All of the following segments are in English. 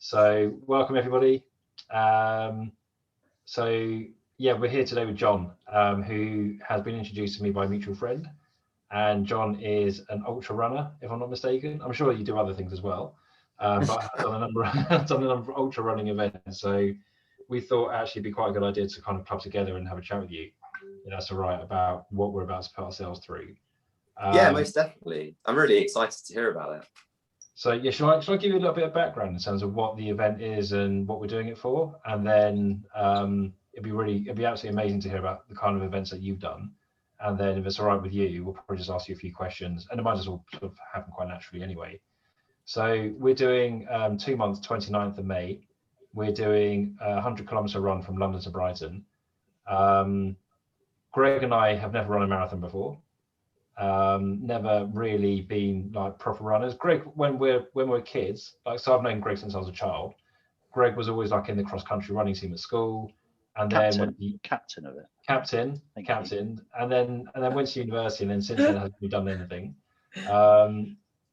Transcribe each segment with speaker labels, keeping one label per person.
Speaker 1: So welcome everybody. We're here today with Jon, who has been introduced to me by a mutual friend. And Jon is an ultra runner, if I'm not mistaken. I'm sure you do other things as well, but I've done a number of ultra running events. So we thought actually it'd be quite a good idea to kind of club together and have a chat with you, if that's all right, about what we're about to put ourselves through.
Speaker 2: Yeah, most definitely. I'm really excited to hear about it.
Speaker 1: So yeah, shall I give you a little bit of background in terms of what the event is and what we're doing it for, and then it'd be absolutely amazing to hear about the kind of events that you've done, and then if it's all right with you, we'll probably just ask you a few questions, and it might as well sort of happen quite naturally anyway. So we're doing 2 months, 29th of May. We're doing a 100-kilometer run from London to Brighton. Greg and I have never run a marathon before. Never really been like proper runners. Greg, when we're kids, like, so I've known Greg since I was a child. Greg was always like in the cross country running team at school, and
Speaker 3: captain,
Speaker 1: then
Speaker 3: captain of it.
Speaker 1: Captain, and then went to university, and then since then hasn't done anything.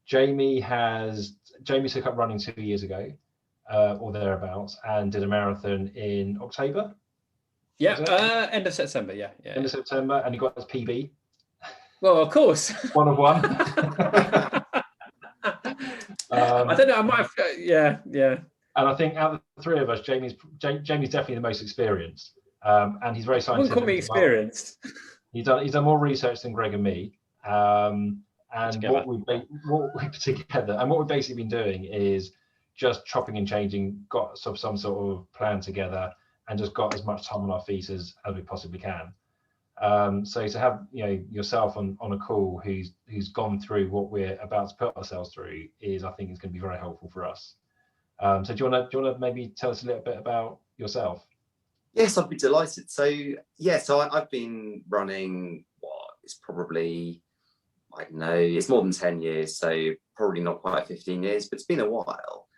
Speaker 1: Jamie took up running 2 years ago, or thereabouts, and did a marathon in October.
Speaker 4: Yeah, end of September. Yeah.
Speaker 1: End of September, and he got his PB.
Speaker 4: Well, of course.
Speaker 1: One of one.
Speaker 4: I don't know. I might have. Yeah.
Speaker 1: And I think out of the three of us, Jamie's definitely the most experienced, and he's very scientific.
Speaker 4: Wouldn't call me experienced.
Speaker 1: He's done more research than Greg and me. And what we've basically been doing is just chopping and changing, got some sort of plan together, and just got as much time on our feet as we possibly can. So to have yourself on a call who's gone through what we're about to put ourselves through I think is going to be very helpful for us. So do you want to maybe tell us a little bit about yourself?
Speaker 2: Yes, I'd be delighted. So I've been running. It's probably, I don't know, it's more than 10 years, so probably not quite 15 years, but it's been a while.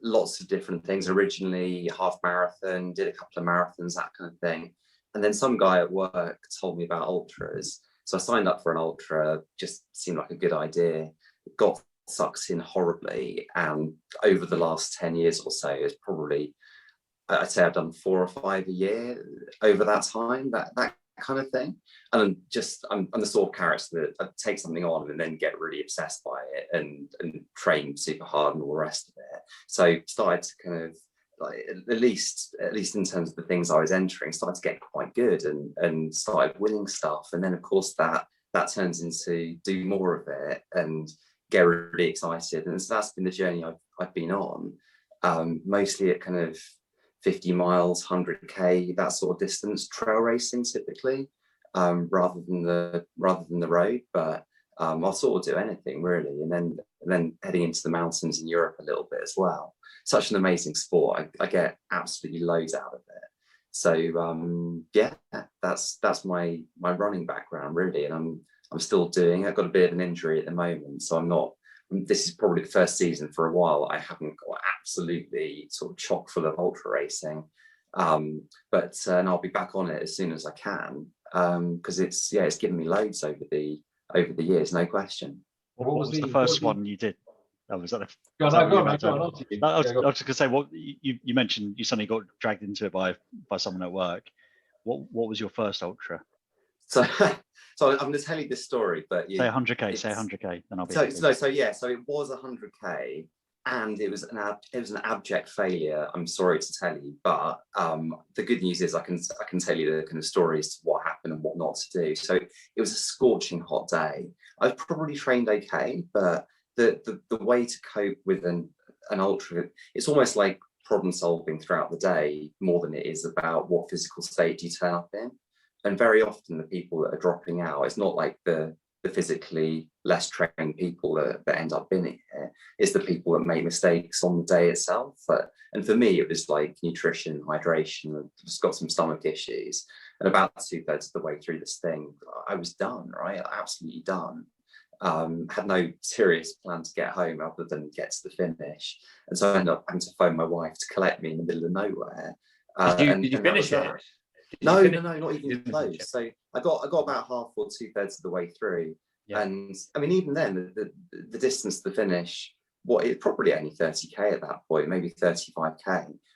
Speaker 2: Lots of different things. Originally half marathon, did a couple of marathons, that kind of thing. And then some guy at work told me about ultras. So I signed up for an ultra, just seemed like a good idea. Got sucked in horribly. And over the last 10 years or so, it's probably, I'd say I've done 4 or 5 a year over that time, that kind of thing. And I'm the sort of character that I take something on and then get really obsessed by it and train super hard and all the rest of it. So started to kind of, like, at least in terms of the things I was entering, started to get quite good and started winning stuff. And then of course that turns into do more of it and get really excited. And so that's been the journey I've been on, mostly at kind of 50 miles, 100k, that sort of distance, trail racing typically, rather than the road. But I'll sort of do anything really, and then heading into the mountains in Europe a little bit as well. Such an amazing sport. I get absolutely loads out of it. So that's my running background really, and I'm still doing. I've got a bit of an injury at the moment, so I'm not. This is probably the first season for a while I haven't got absolutely sort of chock full of ultra racing, but I'll be back on it as soon as I can, because it's given me loads over the years, no question.
Speaker 3: What was the first one you did? I was just going to say, what you mentioned, you suddenly got dragged into it by someone at work. What was your first ultra?
Speaker 2: So I'm going to tell you this story, but
Speaker 3: say 100k. Say 100k, then I'll be.
Speaker 2: So it was 100k, and it was an abject failure. I'm sorry to tell you, but the good news is I can tell you the kind of stories to what happened and what not to do. So it was a scorching hot day. I've probably trained okay, but the way to cope with an ultra, it's almost like problem solving throughout the day more than it is about what physical state you turn up in. And very often the people that are dropping out, it's not like the physically less trained people that end up in it. It's the people that make mistakes on the day itself. And for me, it was like nutrition, hydration. I've just got some stomach issues. And about 2/3 of the way through this thing, I was done, right? Absolutely done. Had no serious plan to get home other than get to the finish. And so I ended up having to phone my wife to collect me in the middle of nowhere.
Speaker 4: Did you finish it?
Speaker 2: No, not even close. So I got about half or 2/3 of the way through, yeah. And I mean, even then, the distance to the finish what it probably only 30k at that point, maybe 35k,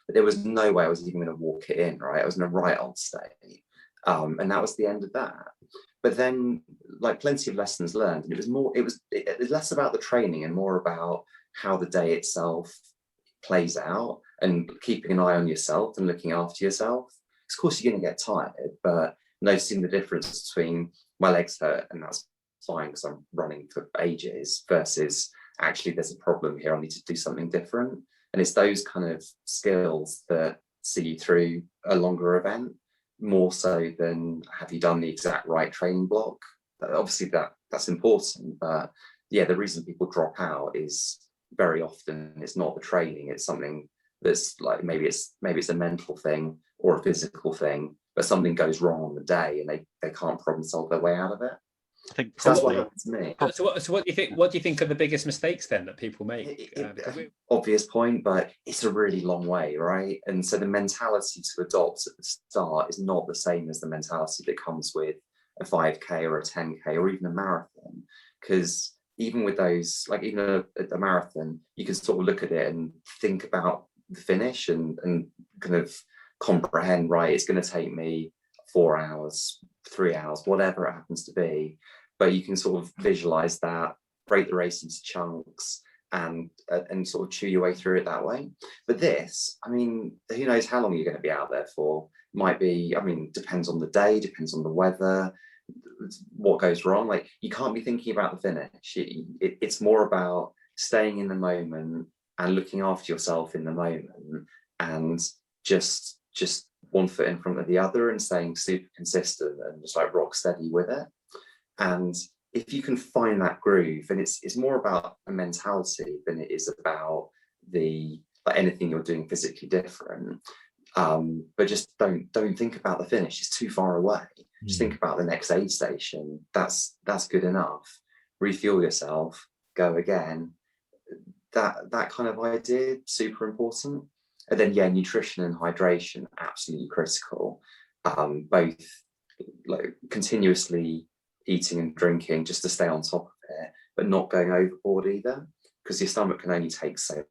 Speaker 2: but there was no way I was even going to walk it in, right? I was in a right old state. And that was the end of that. But then, like, plenty of lessons learned, and it was less about the training and more about how the day itself plays out and keeping an eye on yourself and looking after yourself. Of course, you're going to get tired, but noticing the difference between my legs hurt and that's fine because I'm running for ages versus actually there's a problem here, I need to do something different. And it's those kind of skills that see you through a longer event, more so than have you done the exact right training block. Obviously that's important, but yeah, the reason people drop out is very often it's not the training, it's something that's like maybe it's a mental thing or a physical thing, but something goes wrong on the day and they can't problem solve their way out of it.
Speaker 3: I think
Speaker 2: that's what happened to me.
Speaker 4: So what do you think? What do you think are the biggest mistakes then that people make?
Speaker 2: Obvious point, but it's a really long way, right? And so the mentality to adopt at the start is not the same as the mentality that comes with a 5k or a 10k or even a marathon. Because even with those, like even a marathon, you can sort of look at it and think about the finish and kind of comprehend, right, it's going to take me 4 hours, 3 hours, whatever it happens to be, but you can sort of visualize that, break the race into chunks and sort of chew your way through it that way. But this, I mean, who knows how long you're going to be out there for? Might be, I mean, depends on the day, depends on the weather, what goes wrong. Like, you can't be thinking about the finish. It's more about staying in the moment and looking after yourself in the moment and just one foot in front of the other and staying super consistent and just like rock steady with it. And if you can find that groove, and it's more about a mentality than it is about like anything you're doing physically different. But just don't think about the finish, it's too far away. Just think about the next aid station. That's good enough. Refuel yourself, go again. That kind of idea, super important. And then yeah, nutrition and hydration, absolutely critical. Both like continuously eating and drinking just to stay on top of it, but not going overboard either, because your stomach can only take so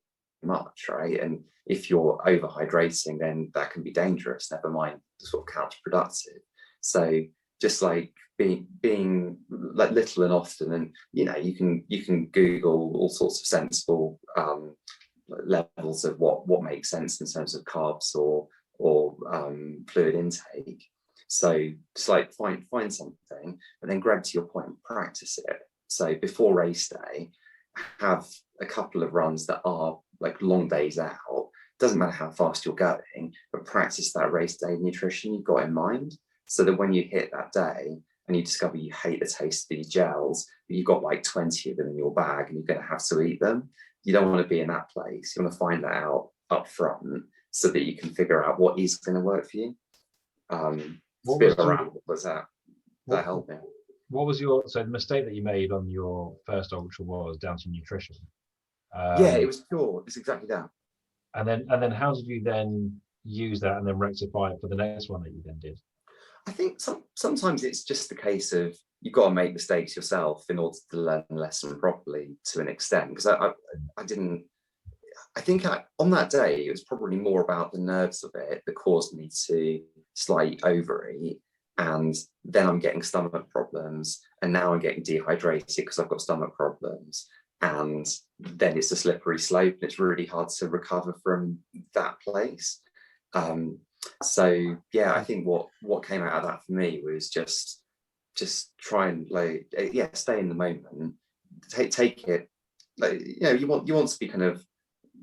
Speaker 2: much, right? And if you're overhydrating, then that can be dangerous, never mind sort of counterproductive. So just like being like little and often, and you know, you can Google all sorts of sensible levels of what makes sense in terms of carbs or fluid intake. So just like find something, but then Greg, to your point, practice it. So before race day, have a couple of runs that are like long days out. Doesn't matter how fast you're going, but practice that race day nutrition you've got in mind, so that when you hit that day and you discover you hate the taste of these gels, but you've got like 20 of them in your bag and you're going to have to eat them. You don't want to be in that place. You want to find that out up front so that you can figure out what is going to work for you. It's a bit of a ramble, but that helped me.
Speaker 1: What was the mistake that you made on your first ultra was down to nutrition?
Speaker 2: Yeah, it was pure. It's exactly that.
Speaker 1: And then how did you then use that and then rectify it for the next one that you then did?
Speaker 2: I think sometimes it's just the case of you've got to make mistakes yourself in order to learn the lesson properly to an extent. Because I think on that day, it was probably more about the nerves of it that caused me to slightly overeat. And then I'm getting stomach problems. And now I'm getting dehydrated because I've got stomach problems. And then it's a slippery slope. And it's really hard to recover from that place. So yeah, I think what came out of that for me was just try and stay in the moment, take it, like, you know, you want to be kind of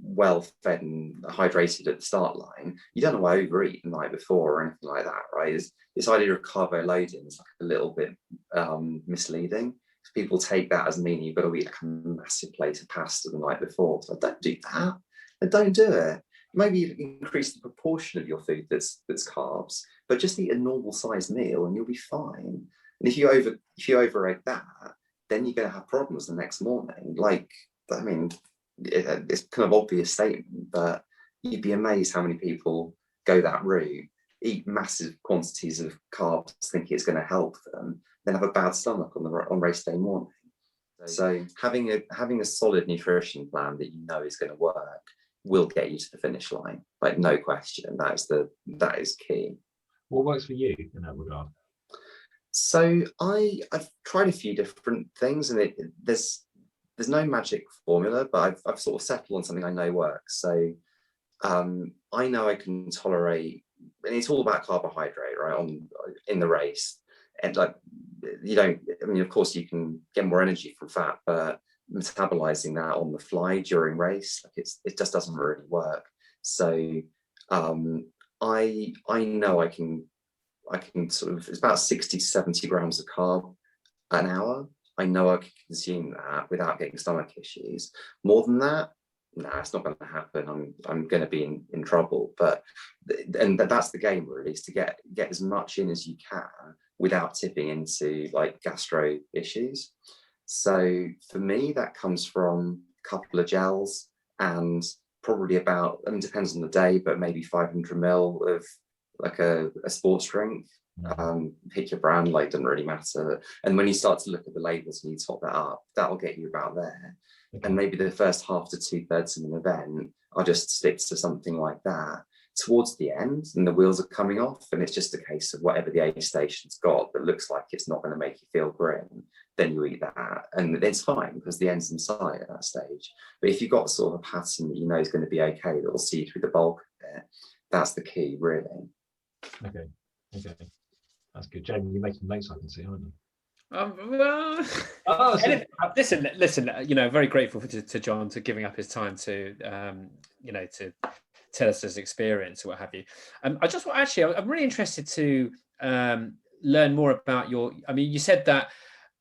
Speaker 2: well fed and hydrated at the start line. You don't want to overeat the night before or anything like that, right? This idea of carbo loading is like a little bit misleading. People take that as meaning you've got to eat like a massive plate of pasta the night before. So don't do that. Don't do it. Maybe increase the proportion of your food that's carbs, but just eat a normal sized meal and you'll be fine. And if you overeat that, then you're going to have problems the next morning. Like, I mean, it's kind of obvious statement, but you'd be amazed how many people go that route, eat massive quantities of carbs, thinking it's going to help them, then have a bad stomach on race day morning. So having a solid nutrition plan that you know is going to work will get you to the finish line, like no question. That is key.
Speaker 1: What works for you in that regard?
Speaker 2: So I've tried a few different things, and there's no magic formula, but I've sort of settled on something I know works. So I know I can tolerate, and it's all about carbohydrate, right? In the race, and like of course you can get more energy from fat, but metabolizing that on the fly during race, like it just doesn't really work. So I know I can sort of, it's about 60 to 70 grams of carb an hour. I know I can consume that without getting stomach issues. More than that, no, it's not going to happen. I'm going to be in trouble. But that's the game, really, is to get as much in as you can without tipping into like gastro issues. So for me, that comes from a couple of gels and probably about, it depends on the day, but maybe 500 ml of like a sports drink. Pick your brand, like, doesn't really matter. And when you start to look at the labels and you top that up, that'll get you about there. Okay. And maybe the first half to 2/3 of an event, I'll just stick to something like that. Towards the end, and the wheels are coming off, and it's just a case of whatever the aid station's got that looks like it's not going to make you feel grim, then you eat that, and it's fine because the end's in sight at that stage. But if you've got sort of a pattern that you know is going to be okay, that will see you through the bulk of it, that's the key, really.
Speaker 1: Okay, that's good. Jamie, you're making notes, I can see, aren't you?
Speaker 4: Listen. Very grateful to Jon for giving up his time to, to tell us his experience or what have you. I'm really interested to learn more about your. I mean, you said that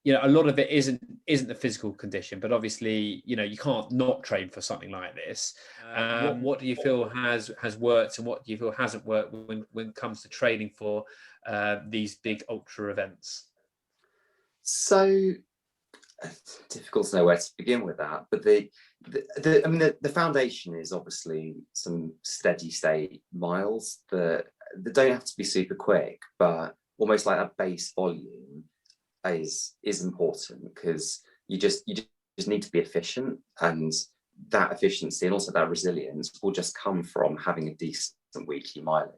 Speaker 4: a lot of it isn't the physical condition, but obviously you can't not train for something like this. What do you feel has worked, and what do you feel hasn't worked when it comes to training for these big ultra events?
Speaker 2: So difficult to know where to begin with that, but the foundation is obviously some steady state miles that don't have to be super quick, but almost like that base volume is important, because you just need to be efficient, and that efficiency and also that resilience will just come from having a decent weekly mileage.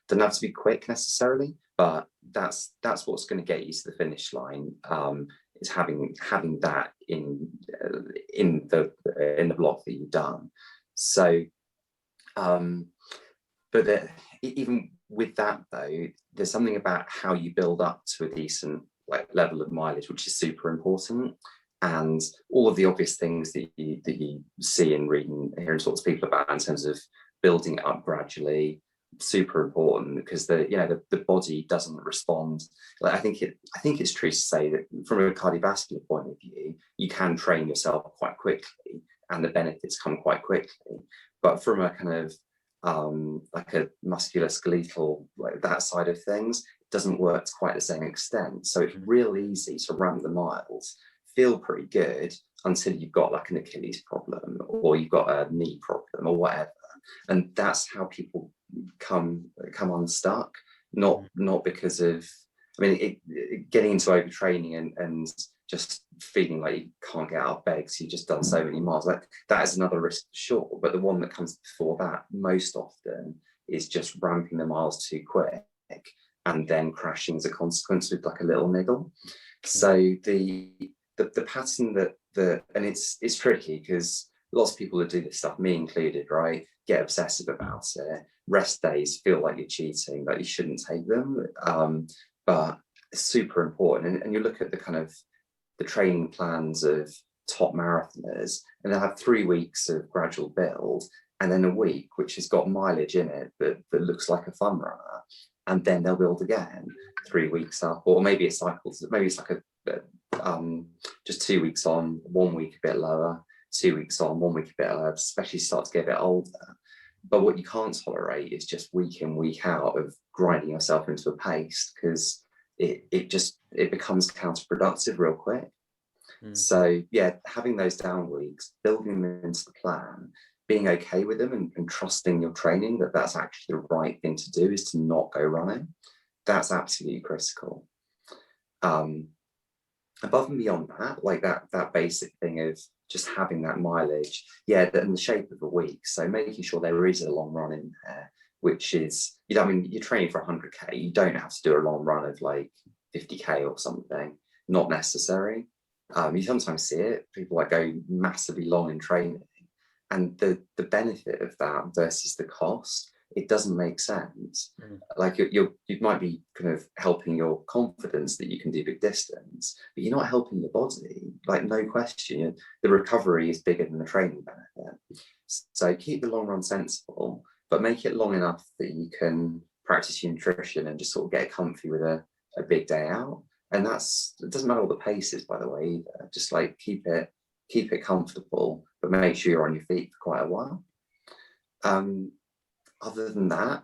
Speaker 2: Doesn't have to be quick necessarily, but that's what's going to get you to the finish line. Is having that in the block that you've done. So, but even with that though, there's something about how you build up to a decent level of mileage, which is super important. And all of the obvious things that you see and read and hear and talk to people about in terms of building it up gradually, super important, because the body doesn't respond. I think it's true to say that from a cardiovascular point of view, you can train yourself quite quickly and the benefits come quite quickly. But from a kind of like a musculoskeletal, that side of things, it doesn't work to quite the same extent. So it's real easy to ramp the miles, feel pretty good, until you've got like an Achilles problem or you've got a knee problem or whatever. And that's how people come unstuck, not because of, getting into overtraining and just feeling like you can't get out of bed because you've just done so many miles. Like, that is another risk, sure, but the one that comes before that most often is just ramping the miles too quick and then crashing as a consequence with like a little niggle. So the pattern and it's tricky because lots of people that do this stuff, me included, right, get obsessive about it. Rest days feel like you're cheating, like you shouldn't take them, but it's super important. And you look at the kind of the training plans of top marathoners, and they'll have 3 weeks of gradual build, and then a week which has got mileage in it that looks like a fun runner, and then they'll build again 3 weeks up, or maybe it cycles. Maybe it's like just 2 weeks on, 1 week a bit lower, 2 weeks on, 1 week a bit lower, especially start to get a bit older. But what you can't tolerate is just week in, week out of grinding yourself into a paste, because it becomes counterproductive real quick. So yeah, having those down weeks, building them into the plan, being okay with them, and trusting your training that's actually the right thing to do, is to not go running. That's absolutely critical. above and beyond that, like that basic thing of just having that mileage, yeah, in the shape of a week. So making sure there is a long run in there, which is, you know, I mean, you're training for 100K, you don't have to do a long run of like 50K or something, not necessary. You sometimes see it, people like go massively long in training, and the benefit of that versus the cost, it doesn't make sense. Like you might be kind of helping your confidence that you can do big distance, but you're not helping your body, like no question. The recovery is bigger than the training benefit. So keep the long run sensible, but make it long enough that you can practice your nutrition and just sort of get comfy with a big day out. And it doesn't matter what the pace is, by the way, either. Just like keep it comfortable, but make sure you're on your feet for quite a while. Other than that,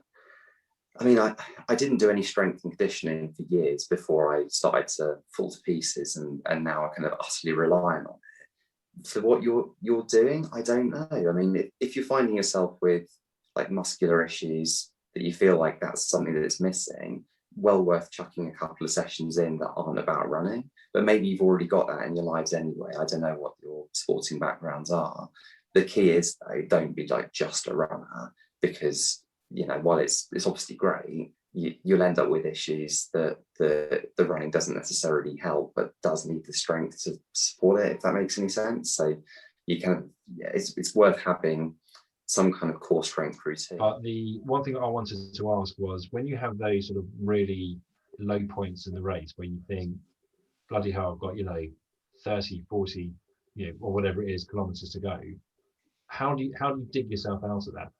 Speaker 2: I mean, I didn't do any strength and conditioning for years before I started to fall to pieces, and now I kind of utterly rely on it. For what you're doing, I don't know. I mean, if you're finding yourself with like muscular issues that you feel like that's something that's missing, well worth chucking a couple of sessions in that aren't about running. But maybe you've already got that in your lives anyway. I don't know what your sporting backgrounds are. The key is, though, don't be like just a runner, because, you know, while it's obviously great, you'll end up with issues that the running doesn't necessarily help, but does need the strength to support it, if that makes any sense. So you kind of, yeah, it's worth having some kind of core strength routine.
Speaker 1: But the one thing I wanted to ask was, when you have those sort of really low points in the race where you think, bloody hell, I've got, you know, 30, 40, you know, or whatever it is, kilometers to go, how do you dig yourself out of that?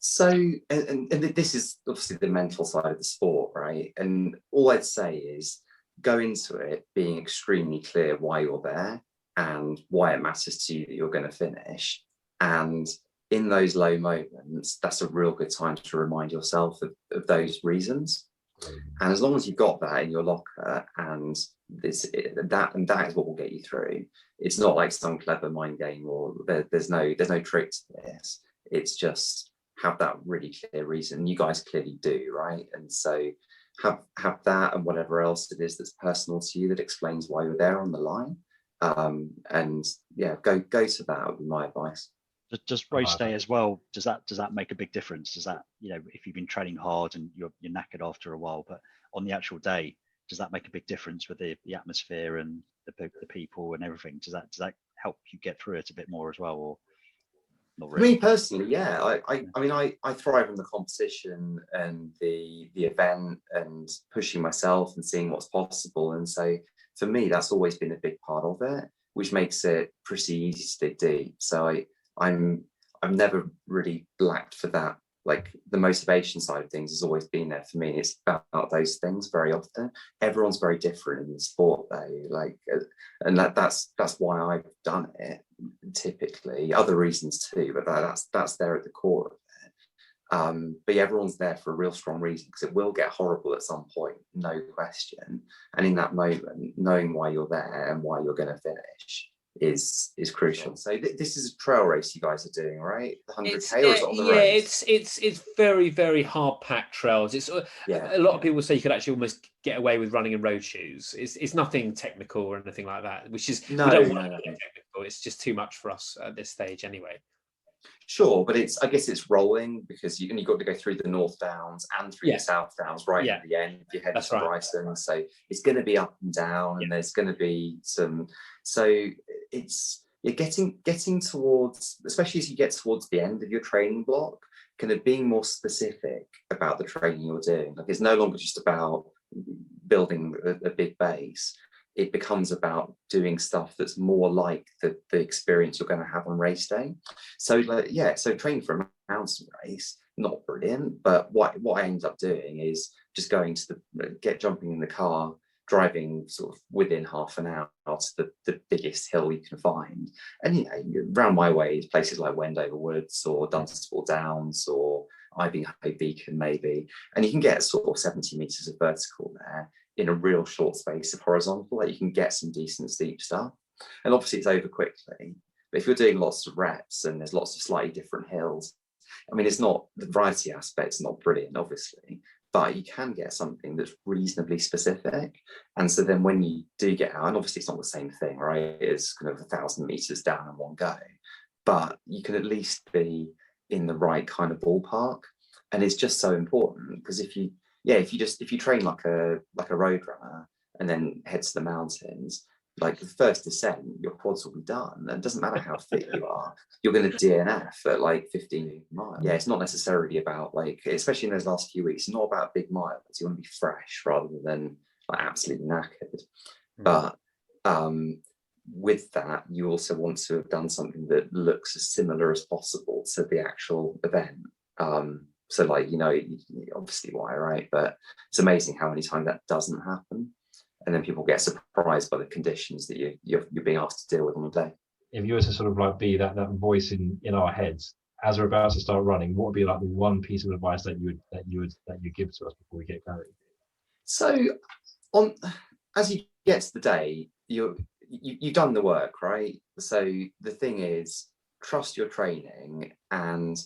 Speaker 2: So, and this is obviously the mental side of the sport, right? And all I'd say is go into it being extremely clear why you're there and why it matters to you that you're going to finish. And in those low moments, that's a real good time to remind yourself of those reasons. And as long as you've got that in your locker, and that is what will get you through. It's not like some clever mind game, or there's no trick to this. It's just have that really clear reason. You guys clearly do, right? And so have that, and whatever else it is that's personal to you that explains why you're there on the line. And yeah, go to that would be my advice.
Speaker 3: Does race day as well, does that make a big difference? Does that, you know, if you've been training hard and you're knackered after a while, but on the actual day, does that make a big difference with the atmosphere and the people and everything? Does that help you get through it a bit more as well, or not really?
Speaker 2: For me personally, yeah. I mean, I thrive on the competition and the event and pushing myself and seeing what's possible. And so for me, that's always been a big part of it, which makes it pretty easy to dig deep. So I've never really lacked for that. Like the motivation side of things has always been there for me. It's about those things very often. Everyone's very different in the sport though, like, and that's why I've done it typically. Other reasons too, but that's there at the core of it. But yeah, everyone's there for a real strong reason, because it will get horrible at some point, no question. And in that moment, knowing why you're there and why you're going to finish is crucial. So this is a trail race you guys are doing, right? The 100K, or is it on the road?
Speaker 4: It's very, very hard packed trails. It's a lot of people say you could actually almost get away with running in road shoes. It's nothing technical or anything like that, which is we don't want to be technical. It's just too much for us at this stage anyway.
Speaker 2: Sure, but I guess it's rolling, because you've got to go through the North Downs and through the South Downs right at the end. You head to Brighton, so it's going to be up and down, and there's going to be some. So you're getting towards, especially as you get towards the end of your training block, kind of being more specific about the training you're doing. Like, it's no longer just about building a big base. It becomes about doing stuff that's more like the experience you're going to have on race day. So so training for a mountain race, not brilliant, but what I ended up doing is just going to jumping in the car, driving sort of within half an hour to the biggest hill you can find. And, you know, around my way, places like Wendover Woods or Dunstable Downs or Ivinghoe Beacon maybe, and you can get sort of 70 meters of vertical there in a real short space of horizontal. Like, you can get some decent steep stuff, and obviously it's over quickly. But if you're doing lots of reps and there's lots of slightly different hills, I mean, it's not, the variety aspect's not brilliant, obviously, but you can get something that's reasonably specific. And so then when you do get out, and obviously it's not the same thing, right? It's kind of 1,000 meters down in one go, but you can at least be in the right kind of ballpark. And it's just so important, because if you train like a road runner and then head to the mountains, like the first descent, your quads will be done. And it doesn't matter how fit you are, you're going to DNF at like 15 miles. Yeah, it's not necessarily about, like, especially in those last few weeks, it's not about big miles. You want to be fresh rather than like absolutely knackered. But with that, you also want to have done something that looks as similar as possible to the actual event. So like, obviously why, right? But it's amazing how many times that doesn't happen. And then people get surprised by the conditions that you're being asked to deal with on the day.
Speaker 1: If you were to sort of like be that voice in our heads as we're about to start running, what would be like the one piece of advice that you give to us before we get going?
Speaker 2: So as you get to the day, you've done the work, right? So the thing is, trust your training, and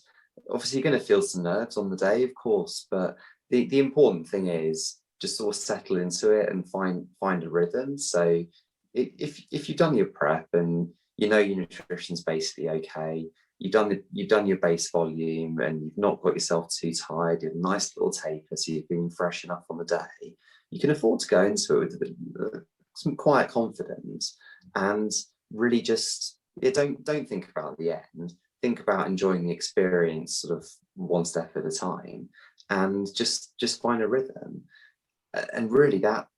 Speaker 2: obviously you're going to feel some nerves on the day, of course, but the important thing is just sort of settle into it and find a rhythm. So if you've done your prep and your nutrition's basically okay, you've done your base volume and you've not got yourself too tired, you have a nice little taper, so you've been fresh enough on the day, you can afford to go into it with some quiet confidence, and really just don't think about the end. Think about enjoying the experience sort of one step at a time, and just find a rhythm. And really, that,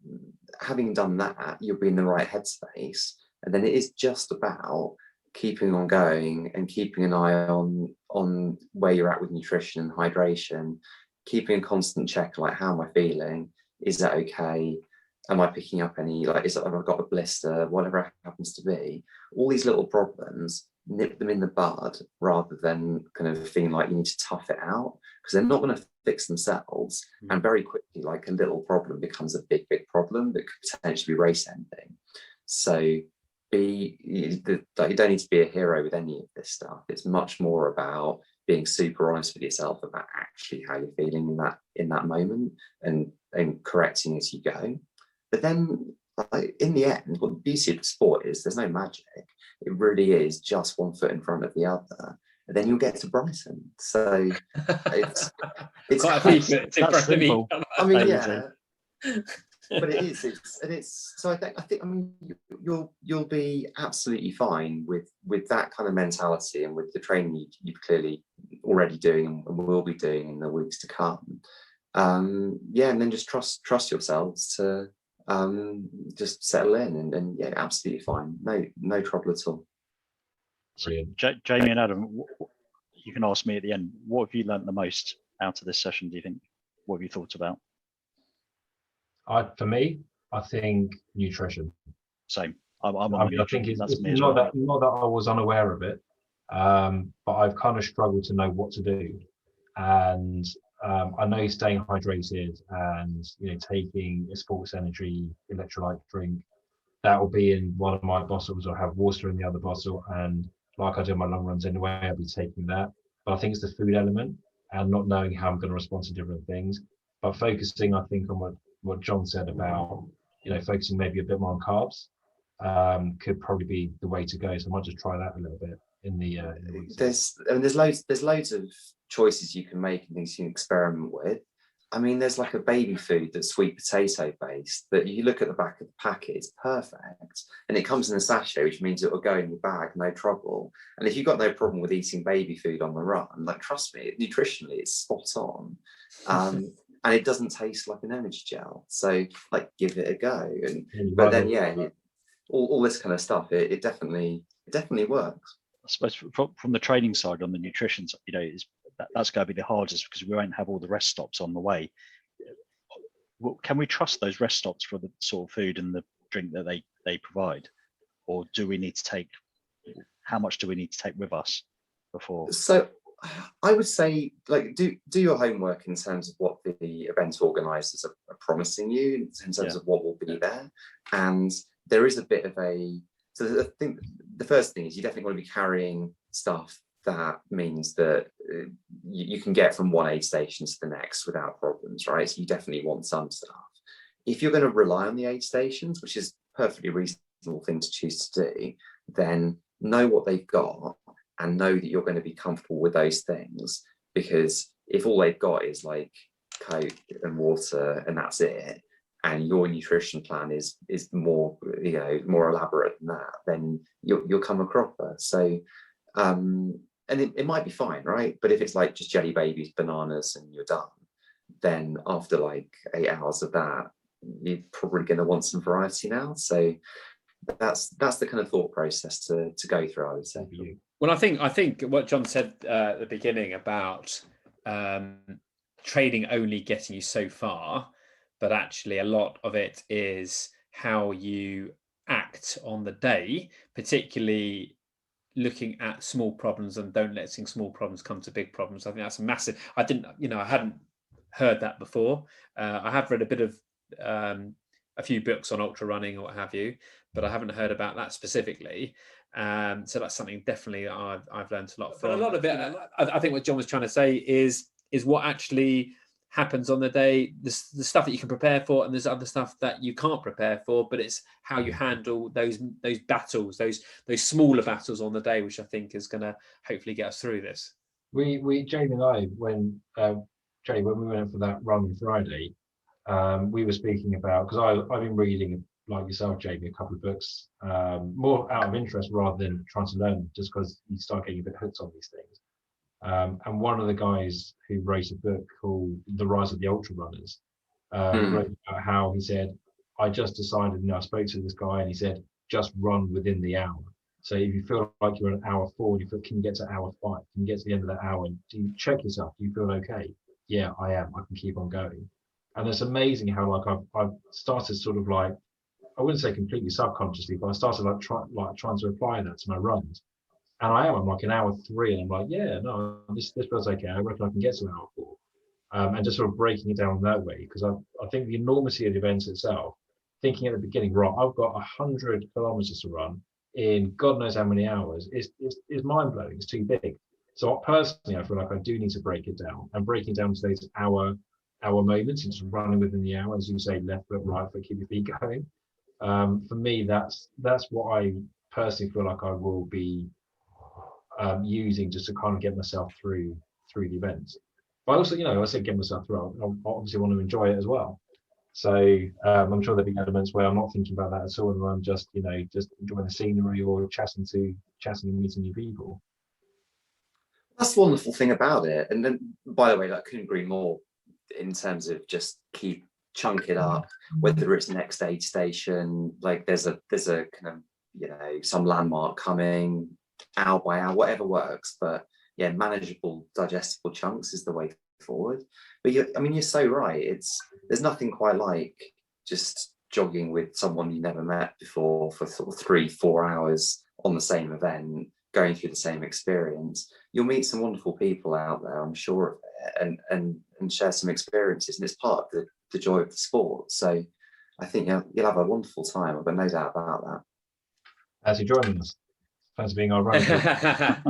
Speaker 2: having done that, you'll be in the right headspace. And then it is just about keeping on going and keeping an eye on where you're at with nutrition and hydration, keeping a constant check, like, how am I feeling? Is that okay? Am I picking up any, like, have I got a blister? Whatever it happens to be, all these little problems, nip them in the bud rather than kind of feeling like you need to tough it out, because they're not going to fix themselves. And very quickly, like, a little problem becomes a big problem that could potentially be race ending. So you don't need to be a hero with any of this stuff. It's much more about being super honest with yourself about actually how you're feeling in that moment, and correcting as you go. But then, in the end, what the beauty of the sport is, there's no magic. It really is just one foot in front of the other, and then you'll get to Brighton. So it's
Speaker 4: quite a few foot in front of me.
Speaker 2: I mean, yeah, but it is. It's. So I think. I mean, you'll be absolutely fine with that kind of mentality, and with the training you're clearly already doing and will be doing in the weeks to come. Yeah, and then just trust yourselves to just settle in, and yeah, absolutely fine. No trouble at all.
Speaker 3: Brilliant. Jamie and Adam, you can ask me at the end, what have you learned the most out of this session, do you think? What have you thought about?
Speaker 1: For me, I think nutrition.
Speaker 3: Same.
Speaker 1: I think it's not that I was unaware of it, but I've kind of struggled to know what to do. And I know staying hydrated and taking a sports energy electrolyte drink, that will be in one of my bottles. I'll have water in the other bottle, and like I do my long runs anyway, I'll be taking that. But I think it's the food element and not knowing how I'm going to respond to different things. But focusing, I think, on what Jon said about focusing maybe a bit more on carbs could probably be the way to go. So I might just try that a little bit in the weeks.
Speaker 2: There's loads of choices you can make and things you can experiment with. I mean, there's like a baby food that's sweet potato based that you look at the back of the packet, it's perfect, and it comes in a sachet, which means it will go in your bag, no trouble. And if you've got no problem with eating baby food on the run, like, trust me, nutritionally it's spot on. And it doesn't taste like an energy gel, so like, give it a go. But then, yeah, all this kind of stuff, it definitely works.
Speaker 3: I suppose from the training side, on the nutrition side, that's going to be the hardest, because we won't have all the rest stops on the way. Can we trust those rest stops for the sort of food and the drink that they provide, or do we need to take? How much do we need to take with us before?
Speaker 2: So I would say, like, do your homework in terms of what the event organisers are promising you, in terms of what will be there. And there is a bit of so I think the first thing is you definitely want to be carrying stuff that means that you can get from one aid station to the next without problems, right? So you definitely want some stuff. If you're going to rely on the aid stations, which is a perfectly reasonable thing to choose to do, then know what they've got and know that you're going to be comfortable with those things. Because if all they've got is like Coke and water and that's it, and your nutrition plan is more, you know, more elaborate than that, then you'll come a cropper. So and it might be fine, right? But if it's like just jelly babies, bananas, and you're done, then after like 8 hours of that, you're probably going to want some variety now. So that's the kind of thought process to go through, I would say.
Speaker 4: Well, I think what Jon said at the beginning about training only getting you so far, but actually a lot of it is how you act on the day, particularly looking at small problems and don't letting small problems come to big problems. I think that's a massive. I hadn't heard that before. I have read a bit of a few books on ultra running or what have you, but I haven't heard about that specifically. So that's something definitely I've learned a lot from. But a lot of it, I think what Jon was trying to say is what actually happens on the day, the stuff that you can prepare for, and there's other stuff that you can't prepare for, but it's how you handle those battles, those smaller battles on the day, which I think is going to hopefully get us through this.
Speaker 1: We Jamie and I, when we went for that run on Friday, we were speaking about, because I've been reading, like yourself, Jamie, a couple of books, more out of interest rather than trying to learn, just because you start getting a bit hooked on these things. And one of the guys who wrote a book called The Rise of the Ultra Runners wrote about how he said, I just decided, I spoke to this guy and he said, just run within the hour. So if you feel like you're an hour forward, can you get to hour 5? Can you get to the end of that hour? And do you check yourself? Do you feel okay? Yeah, I am. I can keep on going. And it's amazing how like I've started sort of like, I wouldn't say completely subconsciously, but I started trying to apply that to my runs. And I'm like an hour 3, and I'm like, yeah, no, this feels okay. I reckon I can get to an hour 4. And just sort of breaking it down that way, because I think the enormity of the event itself, thinking at the beginning, right, I've got 100 kilometers to run in God knows how many hours, is mind blowing. It's too big. So personally, I feel like I do need to break it down, and breaking down to those hour moments and just running within the hour, as you say, left foot, right foot, keep your feet going. For me, that's what I personally feel like I will be using just to kind of get myself through the events. But also, I said get myself through. I obviously want to enjoy it as well. So I'm sure there'll be elements where I'm not thinking about that at all, and I'm just just enjoying the scenery or chatting and meeting new people.
Speaker 2: That's the wonderful thing about it. And then, by the way, I couldn't agree more in terms of just chunk it up, whether it's next aid station, like there's a kind of, some landmark coming, hour by hour, whatever works. But yeah, manageable, digestible chunks is the way forward. But you're so right. There's nothing quite like just jogging with someone you never met before for sort of 3-4 hours on the same event, going through the same experience. You'll meet some wonderful people out there, I'm sure of it, and share some experiences, and it's part of the joy of the sport. So I think you'll have a wonderful time. I've got no doubt about that.
Speaker 1: As you're joining us, thanks for being our runner.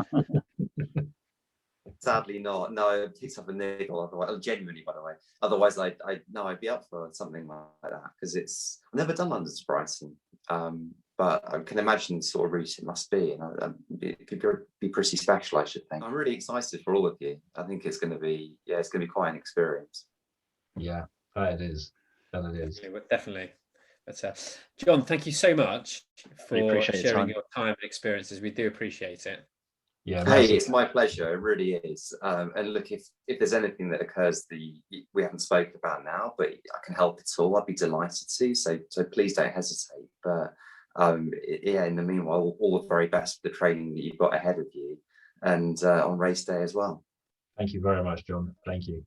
Speaker 2: Sadly not. No, I picked up a niggle otherwise. Genuinely, by the way. Otherwise, I'd be up for something like that, because I've never done London to Brighton. But I can imagine the sort of route it must be, and it could be pretty special, I should think. I'm really excited for all of you. I think it's going to be quite an experience.
Speaker 1: Yeah, that it is.
Speaker 4: Yeah, definitely. But Jon, thank you so much for sharing your time and experiences. We do appreciate it.
Speaker 2: Yeah, hey, it's my pleasure. It really is. And look, if there's anything that occurs that we haven't spoken about now, but I can help at all, I'd be delighted to. So please don't hesitate. But in the meanwhile, all the very best for the training that you've got ahead of you, and on race day as well.
Speaker 1: Thank you very much, Jon. Thank you.